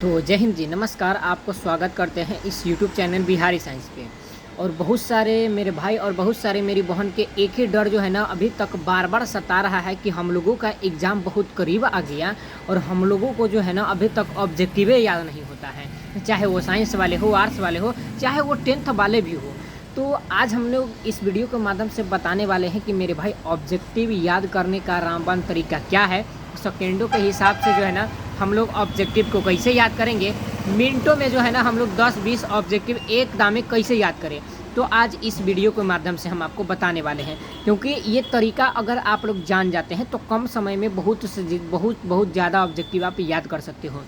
तो जय हिंद जी, नमस्कार। आपको स्वागत करते हैं इस यूट्यूब चैनल बिहारी साइंस पे। और बहुत सारे मेरे भाई और बहुत सारे मेरी बहन के एक ही डर जो है ना, अभी तक बार बार सता रहा है कि हम लोगों का एग्ज़ाम बहुत करीब आ गया और हम लोगों को जो है ना अभी तक ऑब्जेक्टिव याद नहीं होता है, चाहे वो साइंस वाले हो, आर्ट्स वाले हो, चाहे वो 10th वाले भी हो। तो आज हम लोग इस वीडियो के माध्यम से बताने वाले हैं कि मेरे भाई ऑब्जेक्टिव याद करने का रामबाण तरीका क्या है। सेकेंडों के हिसाब से जो है ना हम लोग ऑब्जेक्टिव को कैसे याद करेंगे, मिनटों में जो है ना हम लोग 10-20 ऑब्जेक्टिव एक दाम में कैसे याद करें। तो आज इस वीडियो के माध्यम से हम आपको बताने वाले हैं, क्योंकि ये तरीका अगर आप लोग जान जाते हैं तो कम समय में बहुत ज़्यादा ऑब्जेक्टिव आप याद कर सकते हो।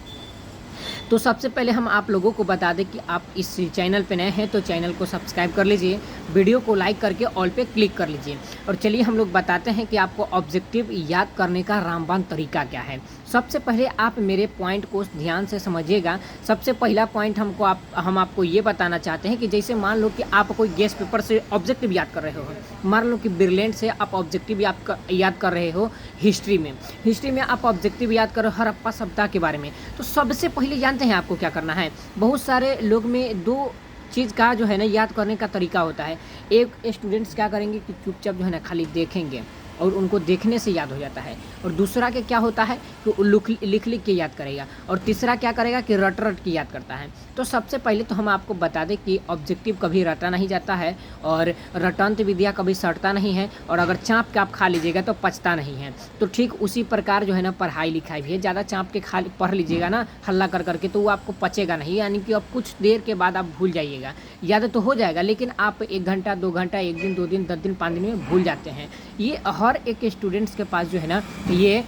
तो सबसे पहले हम आप लोगों को बता दें कि आप इस चैनल पे नए हैं तो चैनल को सब्सक्राइब कर लीजिए, वीडियो को लाइक करके ऑल पे क्लिक कर लीजिए। और चलिए हम लोग बताते हैं कि आपको ऑब्जेक्टिव याद करने का रामबाण तरीका क्या है। सबसे पहले आप मेरे पॉइंट को ध्यान से समझिएगा। सबसे पहला पॉइंट हम आपको ये बताना चाहते हैं कि जैसे मान लो कि आप कोई गेस्ट पेपर से ऑब्जेक्टिव याद कर रहे हो, मान लो कि ब्रिलियंट से आप ऑब्जेक्टिव याद कर रहे हो हिस्ट्री में आप ऑब्जेक्टिव याद करो हड़प्पा सभ्यता के बारे में। तो सबसे पहले जानते हैं आपको क्या करना है। बहुत सारे लोग में दो चीज़ का जो है ना याद करने का तरीका होता है। एक स्टूडेंट्स क्या करेंगे कि चुपचाप जो है ना खाली देखेंगे और उनको देखने से याद हो जाता है, और दूसरा के क्या होता है कि वो लिख लिख के याद करेगा, और तीसरा क्या करेगा कि रट रट के याद करता है। तो सबसे पहले तो हम आपको बता दें कि ऑब्जेक्टिव कभी रटा नहीं जाता है और रटंत विद्या कभी सड़ता नहीं है, और अगर चाँप के आप खा लीजिएगा तो पचता नहीं है। तो ठीक उसी प्रकार जो है ना पढ़ाई लिखाई भी है, ज़्यादा चाँप के खा पढ़ लीजिएगा ना हल्ला कर करके तो वो आपको पचेगा नहीं, यानी कि अब कुछ देर के बाद आप भूल जाइएगा। याद तो हो जाएगा लेकिन आप 1 घंटा 2 घंटा 1 दिन 2 दिन 10 दिन 5 दिन में भूल जाते हैं। ये हर एक स्टूडेंट्स के पास जो है ना ये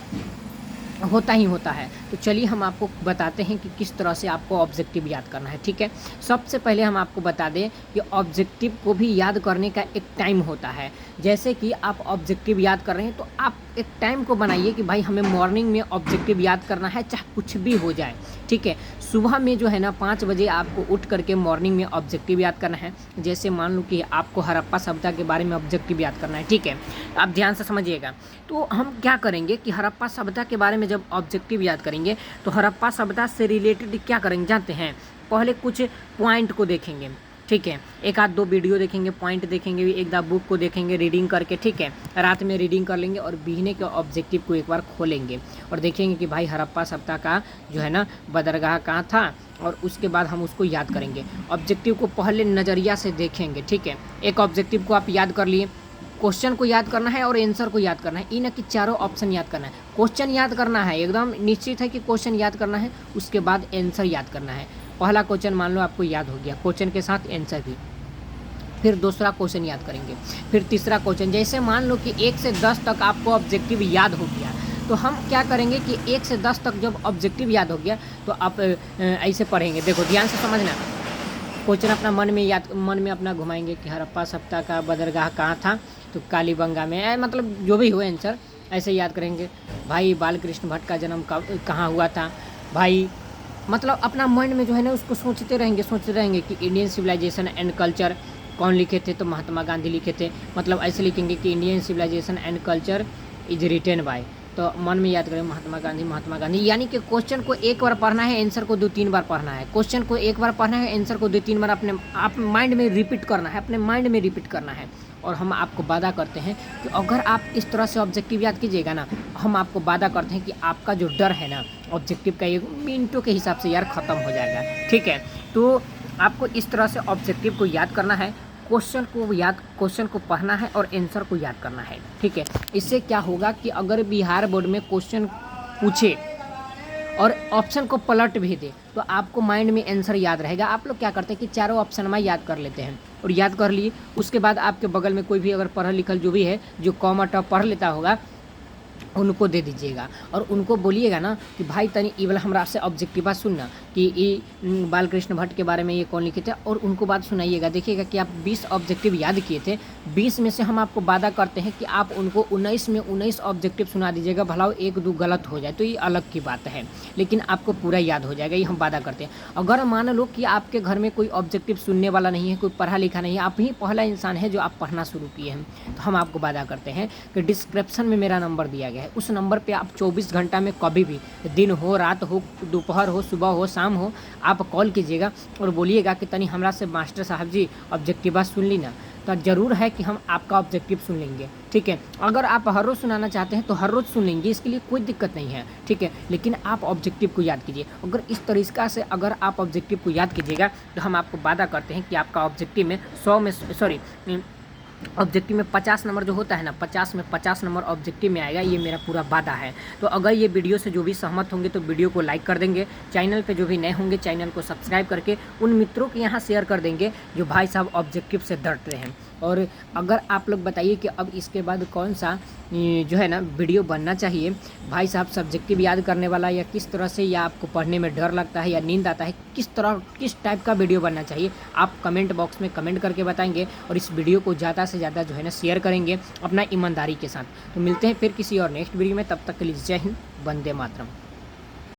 होता ही होता है। तो चलिए हम आपको बताते हैं कि किस तरह से आपको ऑब्जेक्टिव याद करना है। ठीक है, सबसे पहले हम आपको बता दें कि ऑब्जेक्टिव को भी याद करने का एक टाइम होता है। जैसे कि आप ऑब्जेक्टिव याद कर रहे हैं तो आप एक टाइम को बनाइए कि भाई हमें मॉर्निंग में ऑब्जेक्टिव याद करना है, चाहे कुछ भी हो जाए। ठीक है, सुबह में जो है ना 5 बजे आपको उठ करके मॉर्निंग में ऑब्जेक्टिव याद करना है। जैसे मान लो कि आपको हड़प्पा सभ्यता के बारे में ऑब्जेक्टिव याद करना है। ठीक है, आप ध्यान से समझिएगा। तो हम क्या करेंगे कि हड़प्पा सभ्यता के बारे में जब ऑब्जेक्टिव याद करेंगे तो हड़प्पा सभ्यता से रिलेटेड क्या करेंगे जानते हैं, पहले कुछ पॉइंट को देखेंगे। ठीक है, 1 आध 2 वीडियो देखेंगे, पॉइंट देखेंगे, एक दो बुक को देखेंगे रीडिंग करके। ठीक है, रात में रीडिंग कर लेंगे और बीहने के ऑब्जेक्टिव को एक बार खोलेंगे और देखेंगे कि भाई हड़प्पा सभ्यता का जो है ना बंदरगाह कहाँ था, और उसके बाद हम उसको याद करेंगे। ऑब्जेक्टिव को पहले नज़रिया से देखेंगे। ठीक है, एक ऑब्जेक्टिव को आप याद कर लिए, क्वेश्चन को याद करना है और आंसर को याद करना है। ये ना कि चारों ऑप्शन याद करना है। क्वेश्चन याद करना है, एकदम निश्चित है कि क्वेश्चन याद करना है, उसके बाद आंसर याद करना है। पहला क्वेश्चन मान लो आपको याद हो गया, क्वेश्चन के साथ आंसर भी, फिर दूसरा क्वेश्चन याद करेंगे, फिर तीसरा क्वेश्चन। जैसे मान लो कि 1 से 10 तक आपको ऑब्जेक्टिव याद हो गया तो हम क्या करेंगे कि 1 से 10 तक जब ऑब्जेक्टिव याद हो गया तो आप ऐसे पढ़ेंगे। देखो ध्यान से समझना, क्वेश्चन अपना मन में अपना घुमाएंगे कि हड़प्पा सभ्यता का बंदरगाह कहाँ था, तो कालीबंगा में, मतलब जो भी हो आंसर ऐसे याद करेंगे। भाई बालकृष्ण भट्ट का जन्म कहाँ हुआ था भाई, मतलब अपना माइंड में जो है ना उसको सोचते रहेंगे कि इंडियन सिविलाइजेशन एंड कल्चर कौन लिखे थे, तो महात्मा गांधी लिखे थे। मतलब ऐसे लिखेंगे कि Indian civilisation and culture is written by, तो मन में याद करें महात्मा गांधी। यानी कि क्वेश्चन को एक बार पढ़ना है, आंसर को 2-3 बार पढ़ना है। क्वेश्चन को एक बार पढ़ना है, आंसर को 2-3 बार अपने माइंड में रिपीट करना है, अपने माइंड में रिपीट करना है। और हम आपको वादा करते हैं कि अगर आप इस तरह से ऑब्जेक्टिव याद कीजिएगा ना, हम आपको वादा करते हैं कि आपका जो डर है ना ऑब्जेक्टिव का, ये मिनटों के हिसाब से यार ख़त्म हो जाएगा। ठीक है, तो आपको इस तरह से ऑब्जेक्टिव को याद करना है, क्वेश्चन को पढ़ना है और आंसर को याद करना है। ठीक है, इससे क्या होगा कि अगर बिहार बोर्ड में क्वेश्चन पूछे और ऑप्शन को पलट भी दे तो आपको माइंड में आंसर याद रहेगा। आप लोग क्या करते हैं कि चारों ऑप्शन में याद कर लेते हैं, और याद कर लिए उसके बाद आपके बगल में कोई भी अगर पढ़ा लिखल जो भी है जो कॉमा टॉप पढ़ लेता होगा उनको दे दीजिएगा, और उनको बोलिएगा ना कि भाई तनी ई वाला हमरा से ऑब्जेक्टिव बात सुनना कि ये बालकृष्ण भट्ट के बारे में ये कौन लिखे थे, और उनको बात सुनाइएगा। देखिएगा कि आप 20 ऑब्जेक्टिव याद किए थे, 20 में से हम आपको वादा करते हैं कि आप उनको 19 में 19 ऑब्जेक्टिव सुना दीजिएगा। भला 1-2 गलत हो जाए तो ये अलग की बात है, लेकिन आपको पूरा याद हो जाएगा, ये हम वादा करते हैं। अगर मान लो कि आपके घर में कोई ऑब्जेक्टिव सुनने वाला नहीं है, कोई पढ़ा लिखा नहीं है, आप ही पहला इंसान है जो आप पढ़ना शुरू किए हैं, तो हम आपको वादा करते हैं कि डिस्क्रिप्शन में मेरा नंबर दिया गया है, उस नंबर पर आप 24 घंटा में कभी भी, दिन हो रात हो दोपहर हो सुबह हो शाम शाम हो, आप कॉल कीजिएगा और बोलिएगा कि तनी हमरा से मास्टर साहब जी ऑब्जेक्टिव सुन ली ना, तो ज़रूर है कि हम आपका ऑब्जेक्टिव सुन लेंगे। ठीक है, अगर आप हर रोज़ सुनाना चाहते हैं तो हर रोज़ सुन लेंगे, इसके लिए कोई दिक्कत नहीं है। ठीक है, लेकिन आप ऑब्जेक्टिव को याद कीजिए। अगर इस तरीक़ा से अगर आप ऑब्जेक्टिव को याद कीजिएगा तो हम आपको वादा करते हैं कि आपका ऑब्जेक्टिव में 100 में सॉरी ऑब्जेक्टिव में 50 नंबर जो होता है ना, 50 में 50 नंबर ऑब्जेक्टिव में आएगा, ये मेरा पूरा वादा है। तो अगर ये वीडियो से जो भी सहमत होंगे तो वीडियो को लाइक कर देंगे, चैनल पे जो भी नए होंगे चैनल को सब्सक्राइब करके उन मित्रों के यहाँ शेयर कर देंगे जो भाई साहब ऑब्जेक्टिव से डरते हैं। और अगर आप लोग बताइए कि अब इसके बाद कौन सा जो है ना वीडियो बनना चाहिए, भाई साहब सब्जेक्टिव याद करने वाला या किस तरह से, या आपको पढ़ने में डर लगता है या नींद आता है, किस टाइप का वीडियो बनना चाहिए, आप कमेंट बॉक्स में कमेंट करके बताएंगे और इस वीडियो को ज़्यादा से ज़्यादा जो है ना शेयर करेंगे अपना ईमानदारी के साथ। तो मिलते हैं फिर किसी और नेक्स्ट वीडियो में, तब तक के लिए जय हिंद, वंदे मातरम।